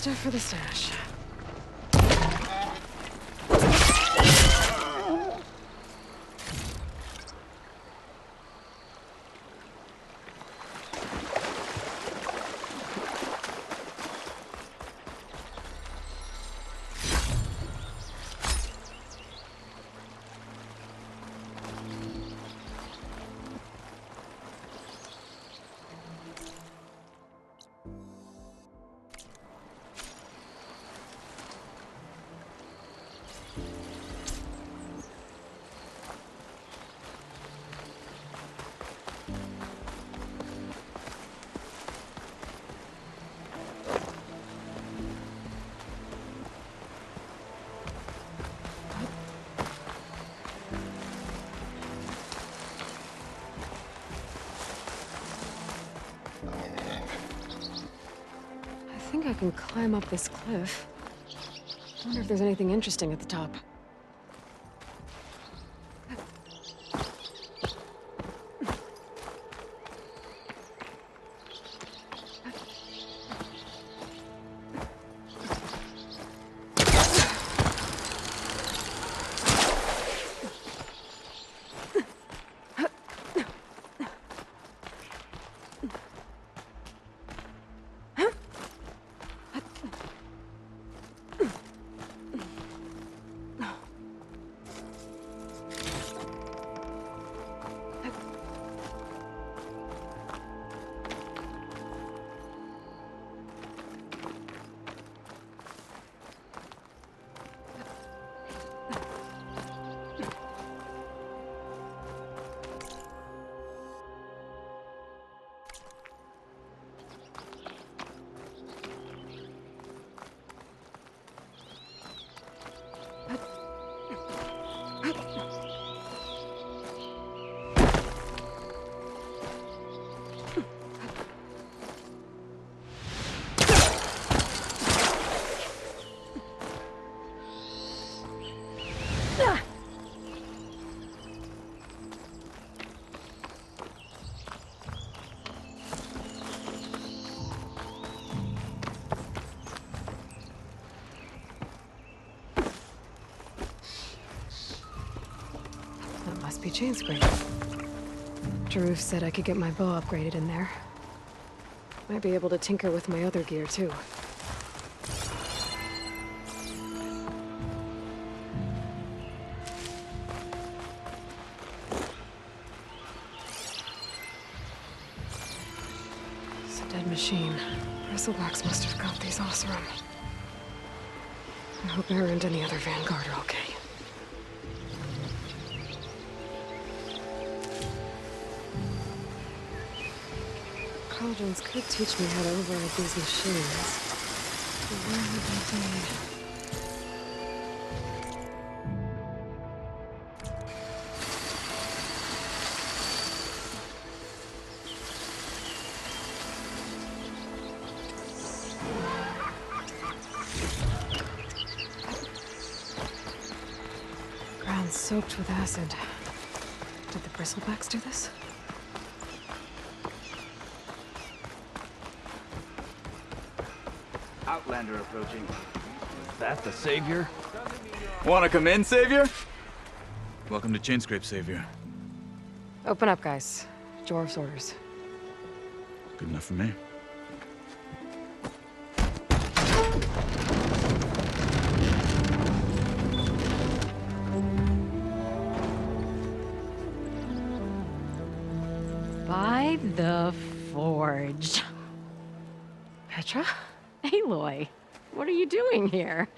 stuff for the stash. I think I can climb up this cliff. I wonder if there's anything interesting at the top. Be chain scrape. Drew said I could get my bow upgraded in there. Might be able to tinker with my other gear too. It's a dead machine. Bristlebacks must have got these Oseram. I hope her and any other Vanguard are okay. Cauldrons could teach me how to override these machines. But where would they be? Ground soaked with acid. Did the bristlebacks do this? Outlander approaching. Is that the Savior? Wanna come in, Savior? Welcome to Chainscrape, Savior. Open up, guys. Dwarf's orders. Good enough for me. By the Forge. Petra? Aloy, what are you doing here?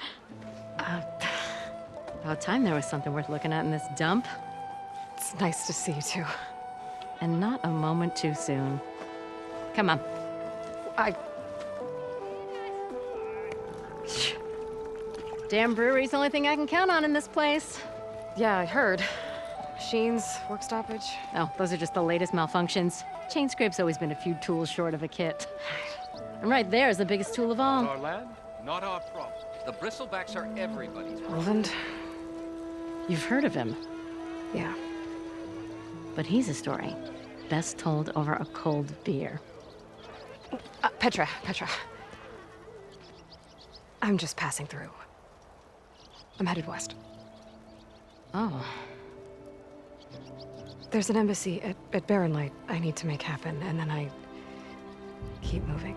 About time there was something worth looking at in this dump. It's nice to see you too. And not a moment too soon. Come on. Damn brewery's the only thing I can count on in this place. Yeah, I heard. Machines, work stoppage. Oh, those are just the latest malfunctions. Chainscrape's always been a few tools short of a kit. And right there is the biggest tool of all. Our land, not our problem. The bristlebacks are everybody's problem. Roland? You've heard of him, Yeah. but he's a story best told over a cold beer. Petra. I'm just passing through. I'm headed west. Oh. There's an embassy at Barren Light I need to make happen, and then I keep moving.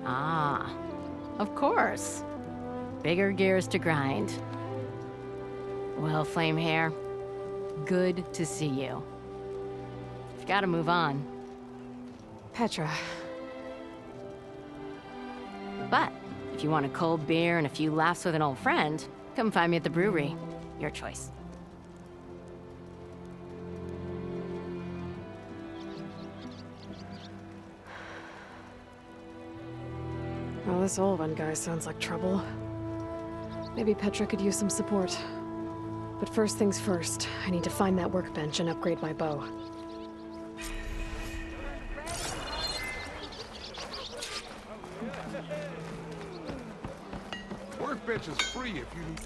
Ah. Of course. Bigger gears to grind. Well, Flamehair, good to see you. You've got to move on. Petra. But if you want a cold beer and a few laughs with an old friend, come find me at the brewery. Your choice. Well, this Olwen guy sounds like trouble. Maybe Petra could use some support. But first things first, I need to find that workbench and upgrade my bow. Workbench is free if you need...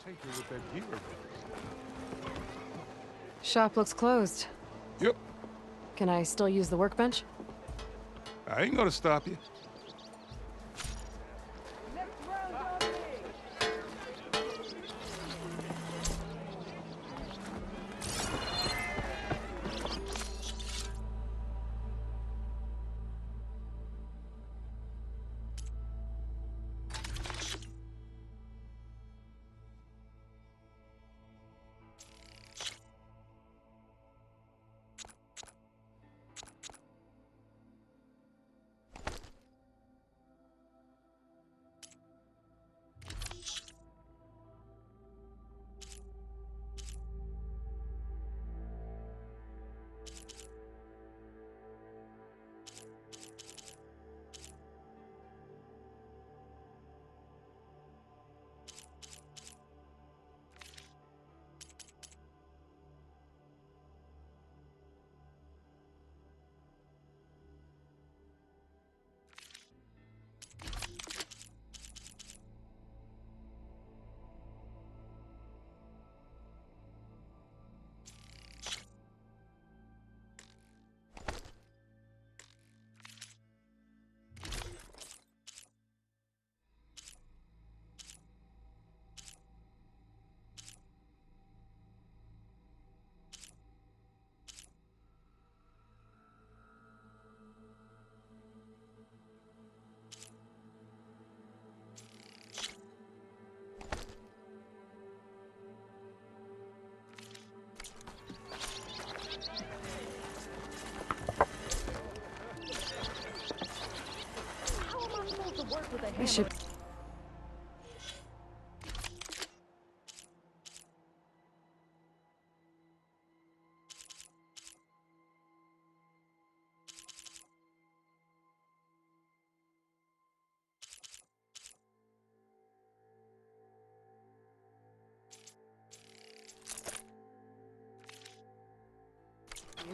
Tinker with that gear. Shop looks closed. Yep. Can I still use the workbench? I ain't gonna stop you. I should...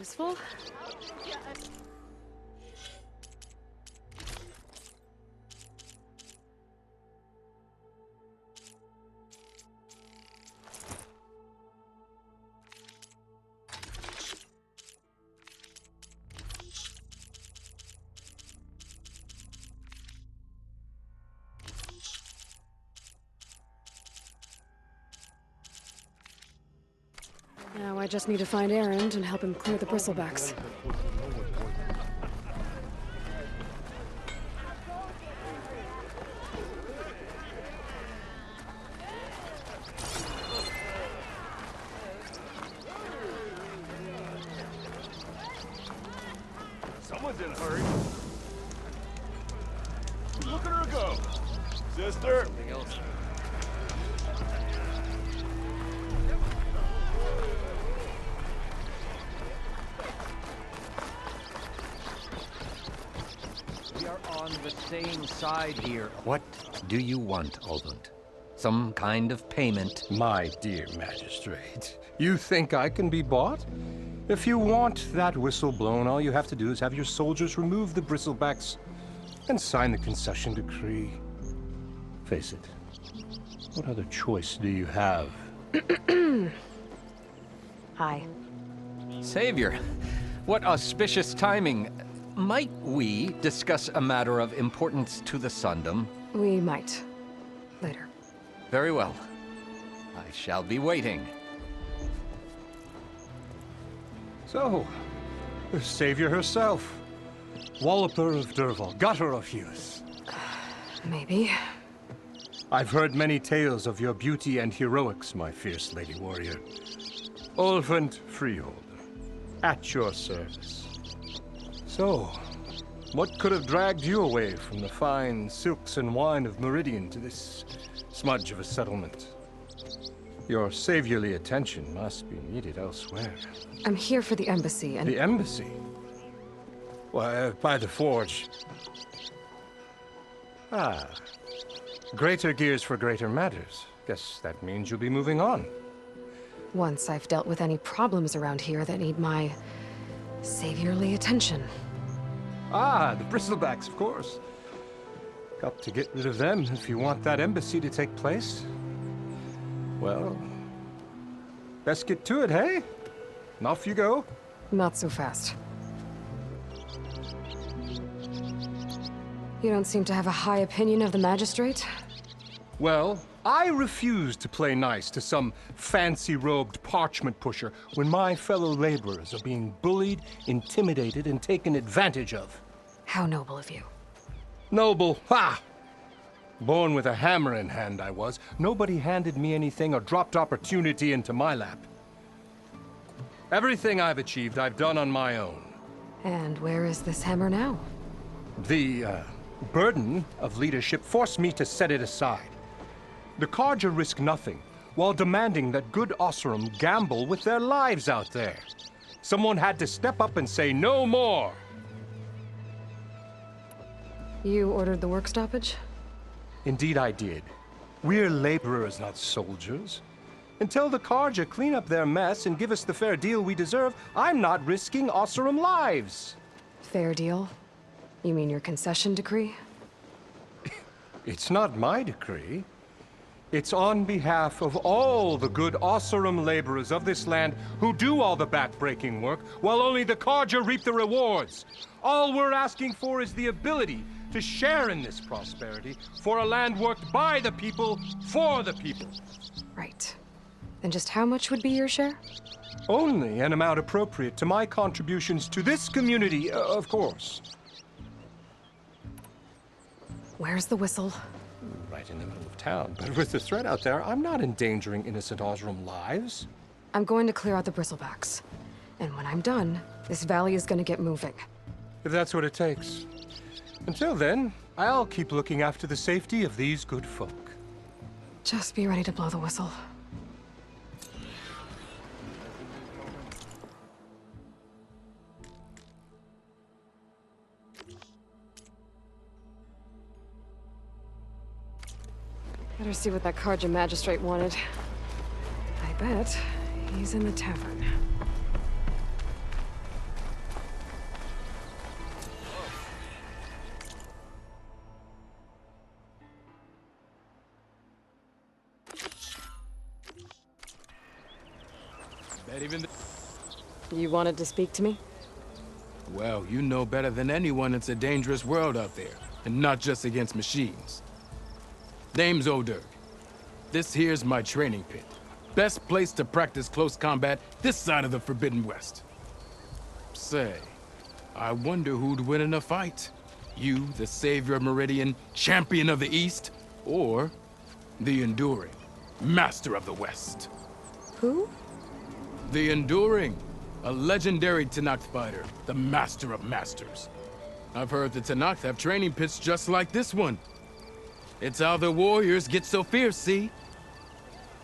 Useful? Now I just need to find Erend and help him clear the bristlebacks. Someone's in a hurry. Look at her go. Sister. Something else. We are on the same side here. What do you want, Olund? Some kind of payment? My dear magistrate, you think I can be bought? If you want that whistle blown, all you have to do is have your soldiers remove the bristlebacks and sign the concession decree. Face it, what other choice do you have? Hi. Savior, what auspicious timing. Might we discuss a matter of importance to the Sundom? We might. Later. Very well. I shall be waiting. So, the savior herself. Walloper of Derval, gutter of youth. Maybe. I've heard many tales of your beauty and heroics, my fierce lady warrior. Ulfant Freeholder, at your service. So, what could have dragged you away from the fine silks and wine of Meridian to this smudge of a settlement? Your saviorly attention must be needed elsewhere. I'm here for the embassy and... The embassy? Why, by the forge. Ah. Greater gears for greater matters. Guess that means you'll be moving on. Once I've dealt with any problems around here that need my saviorly attention. Ah, the bristlebacks, of course. Got to get rid of them if you want that embassy to take place. Well, best get to it, hey? And off you go. Not so fast. You don't seem to have a high opinion of the magistrate? Well, I refuse to play nice to some fancy-robed parchment pusher when my fellow laborers are being bullied, intimidated, and taken advantage of. How noble of you. Noble, ha! Born with a hammer in hand, I was. Nobody handed me anything or dropped opportunity into my lap. Everything I've achieved, I've done on my own. And where is this hammer now? The, burden of leadership forced me to set it aside. The Carja risk nothing, while demanding that good Osseram gamble with their lives out there. Someone had to step up and say no more. You ordered the work stoppage? Indeed I did. We're laborers, not soldiers. Until the Carja clean up their mess and give us the fair deal we deserve, I'm not risking Osseram lives. Fair deal? You mean your concession decree? It's not my decree. It's on behalf of all the good Osseram laborers of this land who do all the back-breaking work, while only the Carja reap the rewards. All we're asking for is the ability to share in this prosperity for a land worked by the people, for the people. Right. And just how much would be your share? Only an amount appropriate to my contributions to this community, of course. Where's the whistle? Right in the middle of town. But with the threat out there, I'm not endangering innocent Osram lives. I'm going to clear out the bristlebacks. And when I'm done, this valley is going to get moving. If that's what it takes. Until then, I'll keep looking after the safety of these good folk. Just be ready to blow the whistle. Better see what that Carja magistrate wanted. I bet he's in the tavern. Not even You wanted to speak to me? Well, you know better than anyone it's a dangerous world out there, and not just against machines. Name's O'Dirk. This here's my training pit. Best place to practice close combat this side of the Forbidden West. Say, I wonder who'd win in a fight. You, the savior of Meridian, champion of the East, or the Enduring, master of the West. Who? The Enduring, a legendary Tenakth fighter, the master of masters. I've heard the Tenakth have training pits just like this one. It's how the warriors get so fierce, see?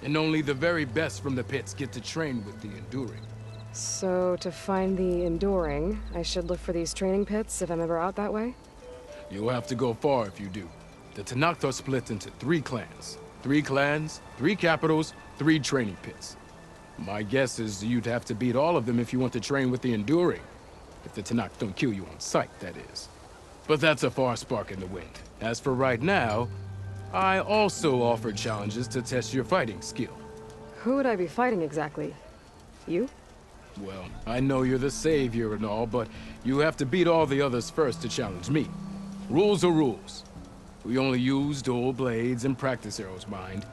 And only the very best from the pits get to train with the Enduring. So, to find the Enduring, I should look for these training pits if I'm ever out that way? You'll have to go far if you do. The Tenakth are split into 3 clans. 3 clans, 3 capitals, 3 training pits. My guess is you'd have to beat all of them if you want to train with the Enduring. If the Tenakth don't kill you on sight, that is. But that's a far spark in the wind. As for right now, I also offer challenges to test your fighting skill. Who would I be fighting exactly? You? Well, I know you're the savior and all, but you have to beat all the others first to challenge me. Rules are rules. We only use dual blades and practice arrows, mind.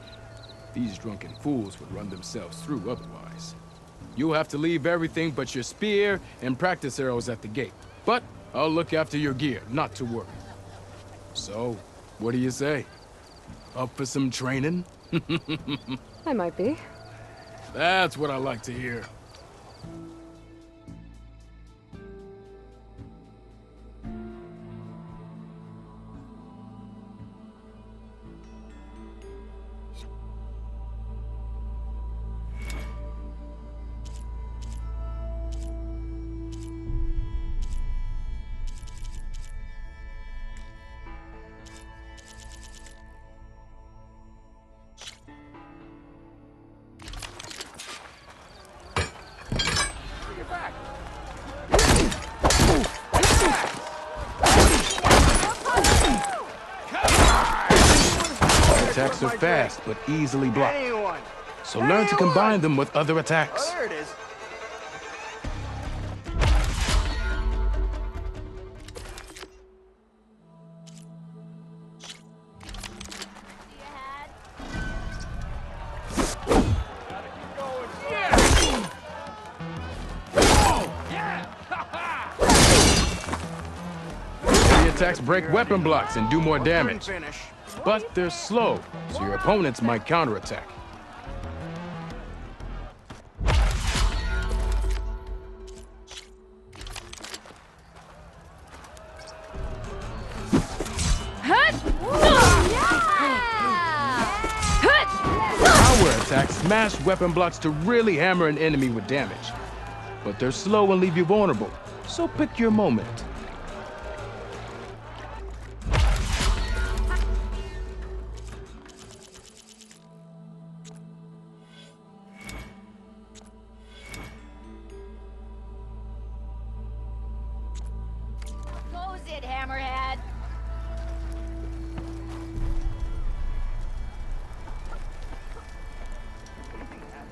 These drunken fools would run themselves through otherwise. You'll have to leave everything but your spear and practice arrows at the gate. But I'll look after your gear, not to worry. So, what do you say? Up for some training? I might be. That's what I like to hear. Attacks are fast, but easily blocked. So learn to combine them with other attacks. There it is. The attacks break weapon blocks and do more damage. But they're slow, so your opponents might counterattack. Power attacks smash weapon blocks to really hammer an enemy with damage. But they're slow and leave you vulnerable, so pick your moment. Goes it, Hammerhead.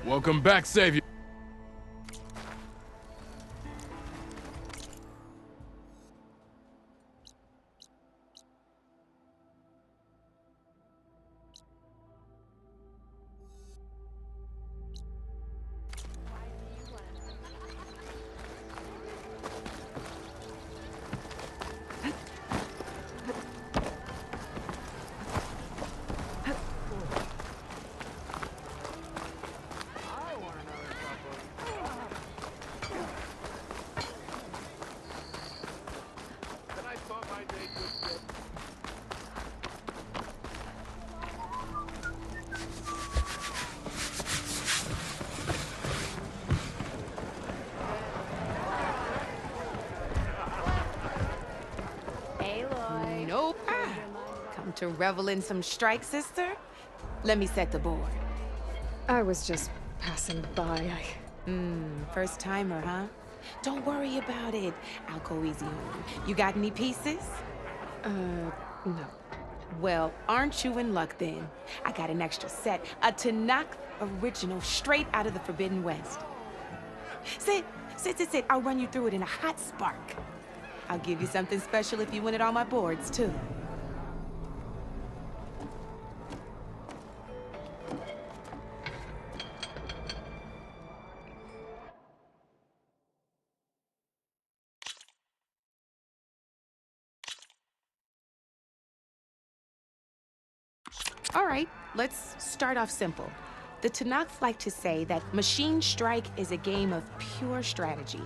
Welcome back, Savior. Aloy. Nope. Come to revel in some strike, sister? Let me set the board. I was just passing by. First timer, huh? Don't worry about it. I'll go easy on you. You got any pieces? No. Well, aren't you in luck then? I got an extra set, a Tenakth original straight out of the Forbidden West. Sit. I'll run you through it in a hot spark. I'll give you something special if you win at all my boards, too. All right, let's start off simple. The Tanakh like to say that Machine Strike is a game of pure strategy.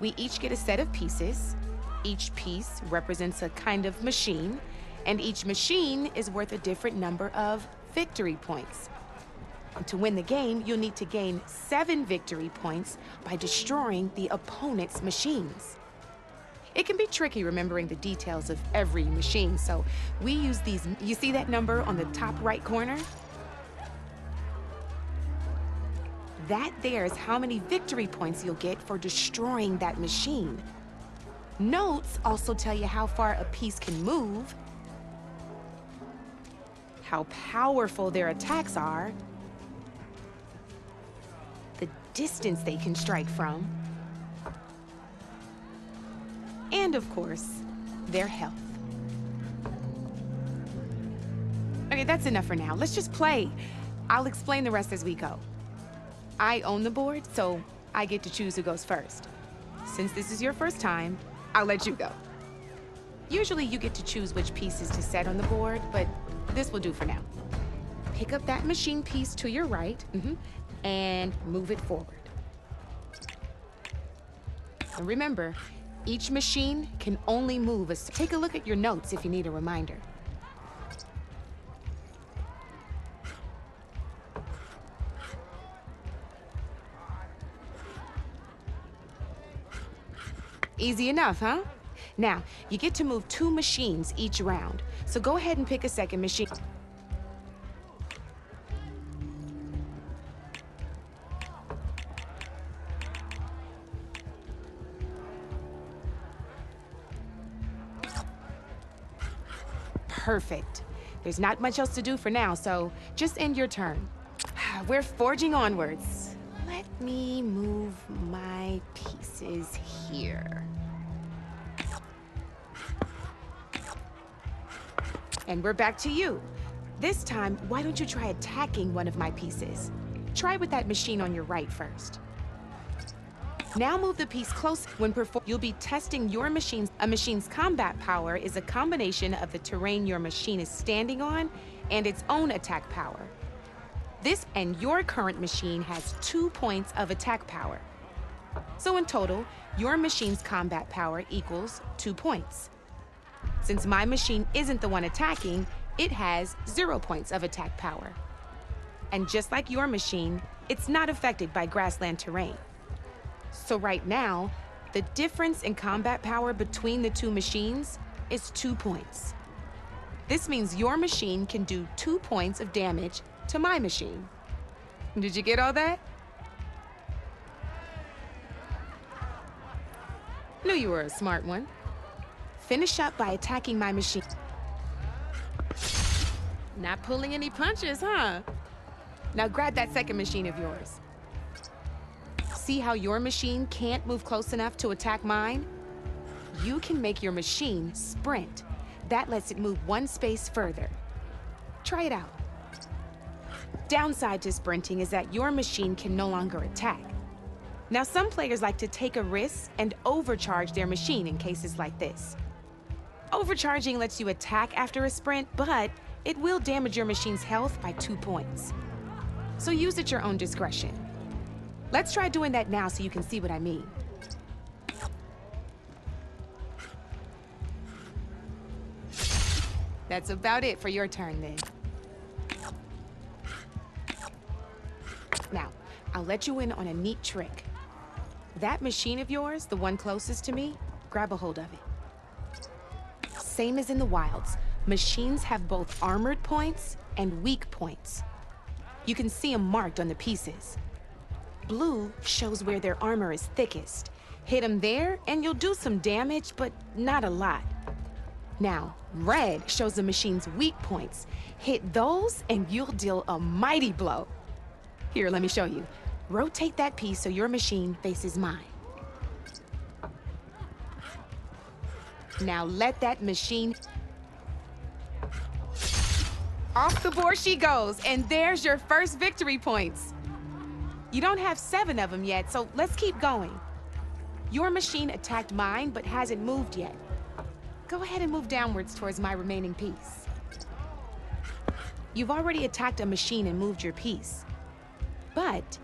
We each get a set of pieces. Each piece represents a kind of machine, and each machine is worth a different number of victory points. To win the game, you'll need to gain 7 victory points by destroying the opponent's machines. It can be tricky remembering the details of every machine, so we use these. You see that number on the top right corner? That there is how many victory points you'll get for destroying that machine. Notes also tell you how far a piece can move, how powerful their attacks are, the distance they can strike from, and of course, their health. Okay, that's enough for now. Let's just play. I'll explain the rest as we go. I own the board, so I get to choose who goes first. Since this is your first time, I'll let you go. Usually you get to choose which pieces to set on the board, but this will do for now. Pick up that machine piece to your right, and move it forward. And remember, each machine can only move take a look at your notes if you need a reminder. Easy enough, huh? Now, you get to move 2 machines each round, so go ahead and pick a second machine. Perfect. There's not much else to do for now, so just end your turn. We're forging onwards. Let me move my pieces here. And we're back to you. This time, why don't you try attacking one of my pieces? Try with that machine on your right first. Now move the piece close. When you'll be testing your machines. A machine's combat power is a combination of the terrain your machine is standing on and its own attack power. This and your current machine has 2 points of attack power. So in total, your machine's combat power equals 2 points. Since my machine isn't the one attacking, it has 0 points of attack power. And just like your machine, it's not affected by grassland terrain. So right now, the difference in combat power between the 2 machines is 2 points. This means your machine can do 2 points of damage to my machine. Did you get all that? Knew you were a smart one. Finish up by attacking my machine. Not pulling any punches, huh? Now grab that second machine of yours. See how your machine can't move close enough to attack mine? You can make your machine sprint. That lets it move 1 space further. Try it out. Downside to sprinting is that your machine can no longer attack. Now, some players like to take a risk and overcharge their machine in cases like this. Overcharging lets you attack after a sprint, but it will damage your machine's health by 2 points. So use at your own discretion. Let's try doing that now so you can see what I mean. That's about it for your turn then. Now, I'll let you in on a neat trick. That machine of yours, the one closest to me, grab a hold of it. Same as in the wilds, machines have both armored points and weak points. You can see them marked on the pieces. Blue shows where their armor is thickest. Hit them there and you'll do some damage, but not a lot. Now, red shows the machine's weak points. Hit those and you'll deal a mighty blow. Here, let me show you. Rotate that piece so your machine faces mine. Now let that machine... Off the board she goes, and there's your first victory points. You don't have 7 of them yet, so let's keep going. Your machine attacked mine, but hasn't moved yet. Go ahead and move downwards towards my remaining piece. You've already attacked a machine and moved your piece. But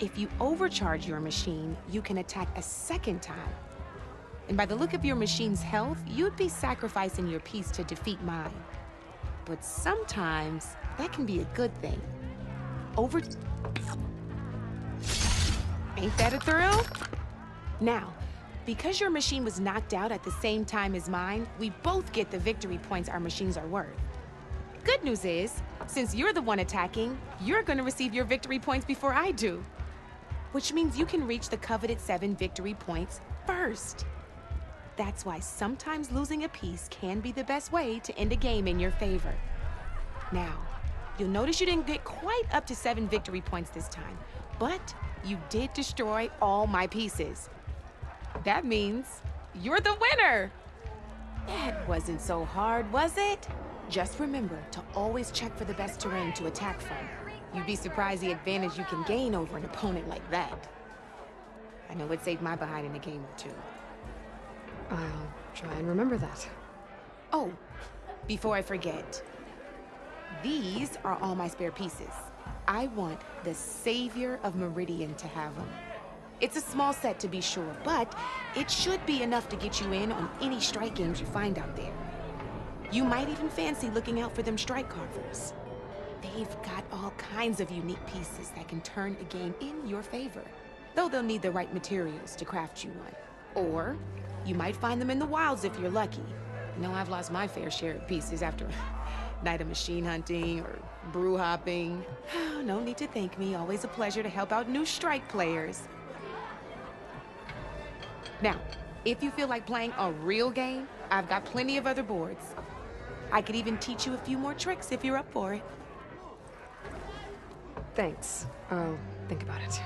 if you overcharge your machine, you can attack a second time. And by the look of your machine's health, you'd be sacrificing your piece to defeat mine. But sometimes, that can be a good thing. Ain't that a thrill? Now, because your machine was knocked out at the same time as mine, we both get the victory points our machines are worth. Good news is, since you're the one attacking, you're gonna receive your victory points before I do. Which means you can reach the coveted 7 victory points first. That's why sometimes losing a piece can be the best way to end a game in your favor. Now, you'll notice you didn't get quite up to 7 victory points this time, but you did destroy all my pieces. That means you're the winner! That wasn't so hard, was it? Just remember to always check for the best terrain to attack from. You'd be surprised the advantage you can gain over an opponent like that. I know it saved my behind in a game or 2. I'll try and remember that. Oh, before I forget, these are all my spare pieces. I want the Savior of Meridian to have them. It's a small set to be sure, but it should be enough to get you in on any strike games you find out there. You might even fancy looking out for them strike carvers. They've got all kinds of unique pieces that can turn a game in your favor, though they'll need the right materials to craft you one. Or you might find them in the wilds if you're lucky. You know, I've lost my fair share of pieces after a night of machine hunting or brew hopping. No need to thank me. Always a pleasure to help out new strike players. Now, if you feel like playing a real game, I've got plenty of other boards. I could even teach you a few more tricks if you're up for it. Thanks. I'll think about it.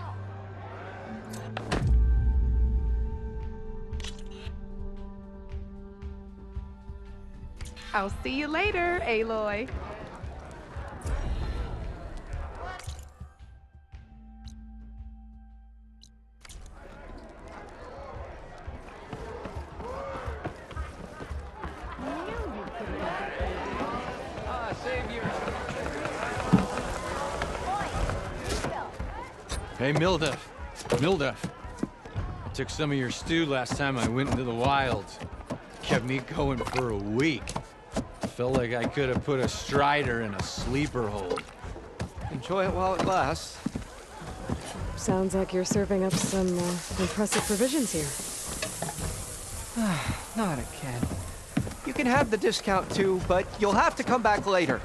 I'll see you later, Aloy. Hey, Milduff. Milduff. I took some of your stew last time I went into the wilds. Kept me going for a week. Felt like I could have put a strider in a sleeper hold. Enjoy it while it lasts. Sounds like you're serving up some impressive provisions here. Not again. You can have the discount too, but you'll have to come back later.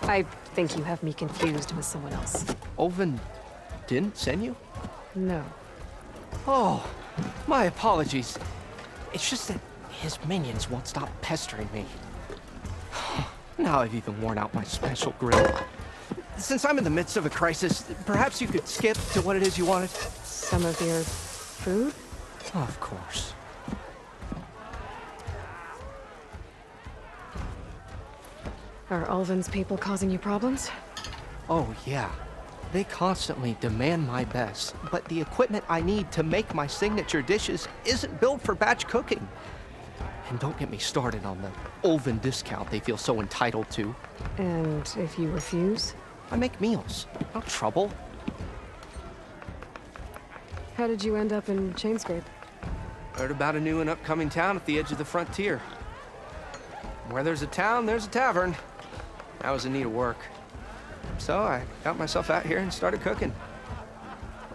I think you have me confused with someone else. Oven didn't send you? No. Oh, my apologies. It's just that his minions won't stop pestering me. Now I've even worn out my special grill. Since I'm in the midst of a crisis, perhaps you could skip to what it is you wanted? Some of your food? Of course. Are Ulvin's people causing you problems? Oh, yeah. They constantly demand my best, but the equipment I need to make my signature dishes isn't built for batch cooking. And don't get me started on the Ulvin discount they feel so entitled to. And if you refuse? I make meals. No trouble. How did you end up in Chainscrape? Heard about a new and upcoming town at the edge of the frontier. Where there's a town, there's a tavern. I was in need of work. So I got myself out here and started cooking.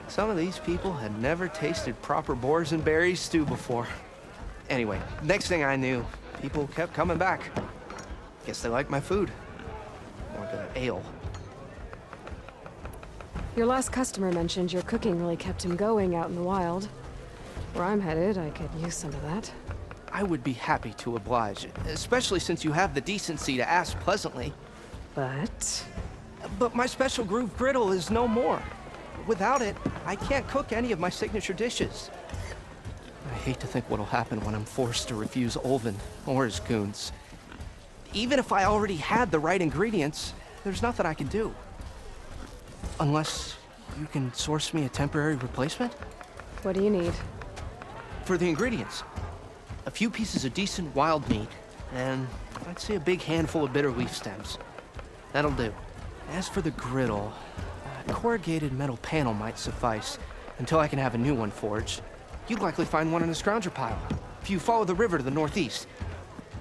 Some of these people had never tasted proper boars and berries stew before. Anyway, next thing I knew, people kept coming back. Guess they liked my food. Or the ale. Your last customer mentioned your cooking really kept him going out in the wild. Where I'm headed, I could use some of that. I would be happy to oblige, especially since you have the decency to ask pleasantly. But my special groove griddle is no more. Without it, I can't cook any of my signature dishes. I hate to think what'll happen when I'm forced to refuse Olvin or his goons. Even if I already had the right ingredients, there's nothing I can do. Unless you can source me a temporary replacement? What do you need? For the ingredients, a few pieces of decent wild meat, and I'd say a big handful of bitter leaf stems. That'll do. As for the griddle, a corrugated metal panel might suffice until I can have a new one forged. You'd likely find one in a scrounger pile if you follow the river to the northeast.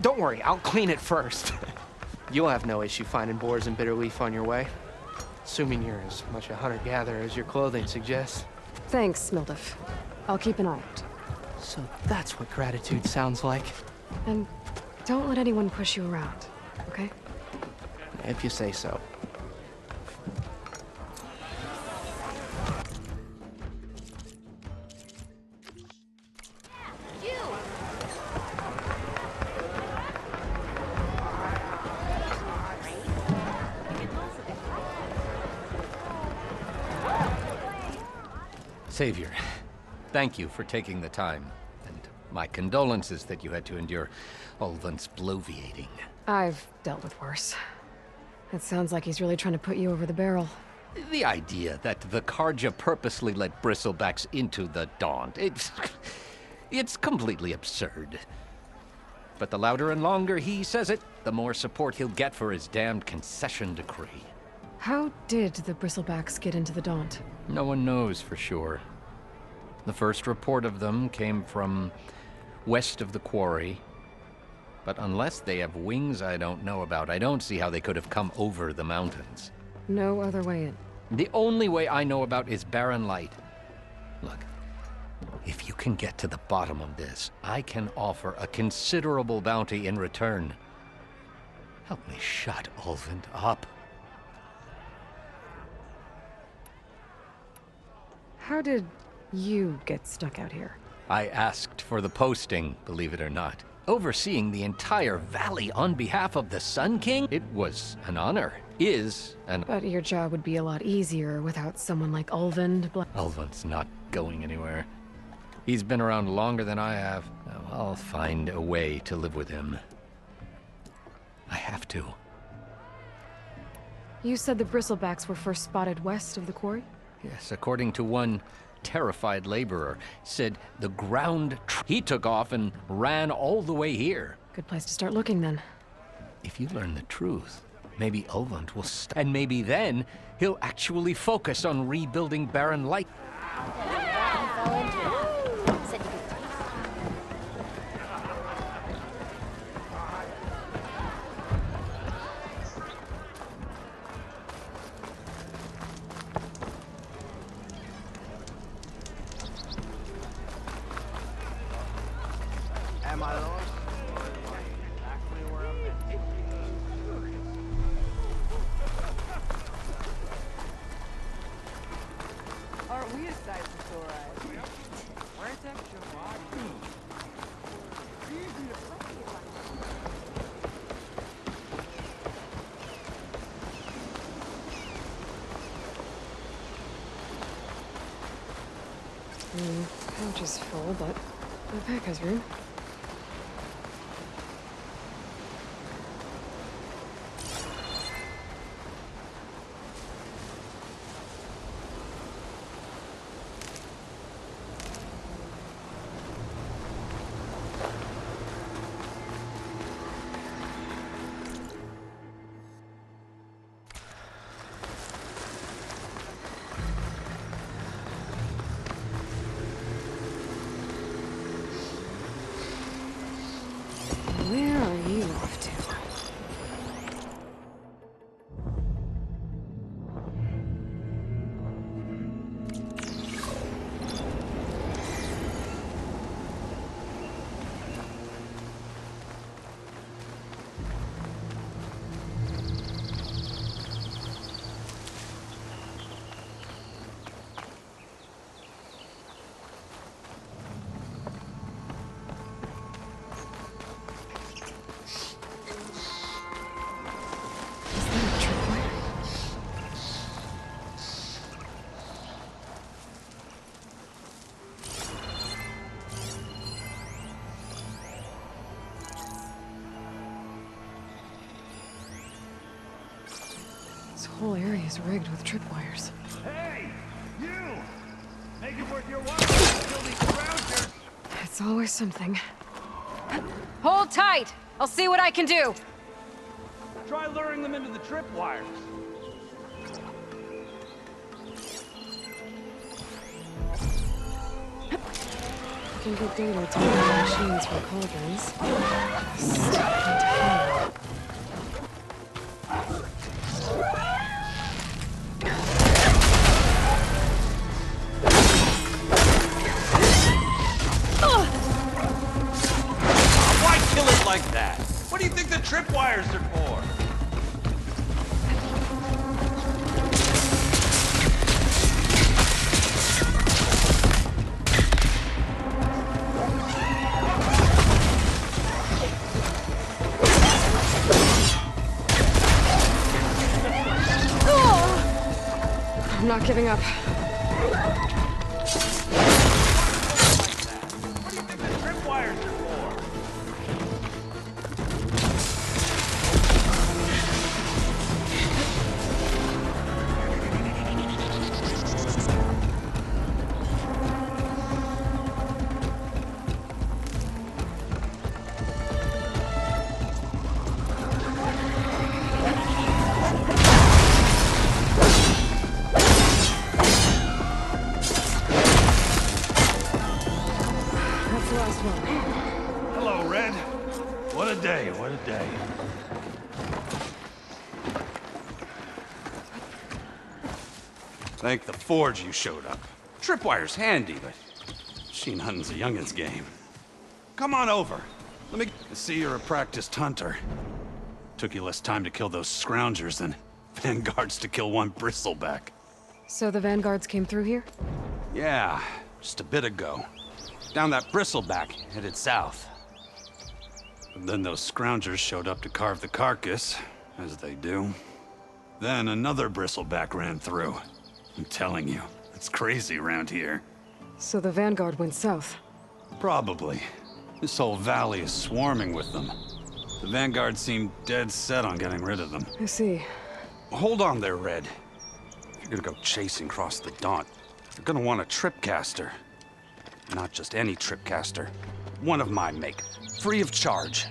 Don't worry, I'll clean it first. You'll have no issue finding boars and bitter leaf on your way. Assuming you're as much a hunter-gatherer as your clothing suggests. Thanks, Mildif. I'll keep an eye out. So that's what gratitude sounds like. And don't let anyone push you around, okay? If you say so. Savior, thank you for taking the time, and my condolences that you had to endure Olvin's bloviating. I've dealt with worse. It sounds like he's really trying to put you over the barrel. The idea that the Karja purposely let bristlebacks into the Daunt, it's completely absurd. But the louder and longer he says it, the more support he'll get for his damned concession decree. How did the bristlebacks get into the Daunt? No one knows for sure. The first report of them came from west of the quarry. But unless they have wings I don't know about, I don't see how they could have come over the mountains. No other way in. The only way I know about is barren light. Look, if you can get to the bottom of this, I can offer a considerable bounty in return. Help me shut Olvin up. How did you get stuck out here? I asked for the posting, believe it or not. Overseeing the entire valley on behalf of the Sun King? It was an honor. But your job would be a lot easier without someone like Olvin to Olvin's not going anywhere. He's been around longer than I have. I'll find a way to live with him. I have to. You said the bristlebacks were first spotted west of the quarry? Yes, according to one terrified laborer, said the ground he took off and ran all the way here. Good place to start looking then. If you learn the truth, maybe Olvin will and maybe then he'll actually focus on rebuilding Barren Light. Am I lost? Exactly where I'm meant to be. Aren't we a sight for sore eyes? Where's extra body? Pouch is full, but the pack has room. This whole area is rigged with tripwires. Hey! You! Make it worth your while to kill these scroungers! It's always something. Hold tight! I'll see what I can do! Try luring them into the tripwires. Can get data to the machines for cauldrons. Stuck into hell. Why kill it like that? What do you think the tripwires are for? I'm not giving up. What do you think the tripwires are for? That's the last one. Hello, Red. What a day, what a day. Thank the Forge you showed up. Tripwire's handy, but machine hunting's a youngin's game. Come on over. Let me see you're a practiced hunter. Took you less time to kill those scroungers than vanguards to kill one bristleback. So the vanguards came through here? Yeah, just a bit ago. Down that bristleback, headed south. But then those scroungers showed up to carve the carcass, as they do. Then another bristleback ran through. I'm telling you, it's crazy around here. So the vanguard went south? Probably. This whole valley is swarming with them. The vanguard seemed dead set on getting rid of them. I see. Hold on there, Red. If you're gonna go chasing across the Daunt, you're gonna want a tripcaster. Not just any tripcaster. One of my make. Free of charge.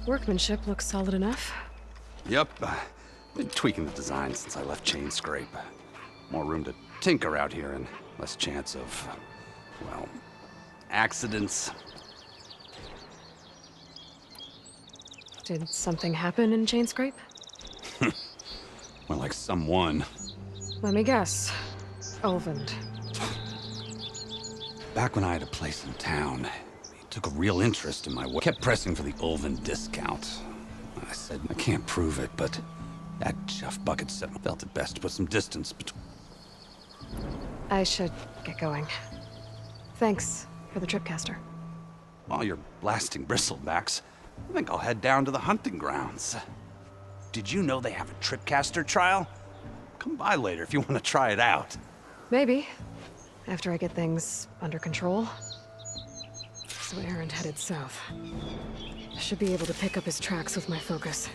Workmanship looks solid enough. Yep. Been tweaking the design since I left Chain Scrape. More room to tinker out here and less chance of, well, accidents. Did something happen in Chain Scrape? Well, like someone. Let me guess. Ulvund. Back when I had a place in town, he took a real interest in my work. Kept pressing for the Ulvund discount. I said, I can't prove it, but that Jeff Bucket said I felt it best to put some distance between. I should get going. Thanks for the tripcaster. While you're blasting bristlebacks, I think I'll head down to the hunting grounds. Did you know they have a tripcaster trial? Come by later if you want to try it out. Maybe. After I get things under control. So Aaron headed south. Should be able to pick up his tracks with my focus.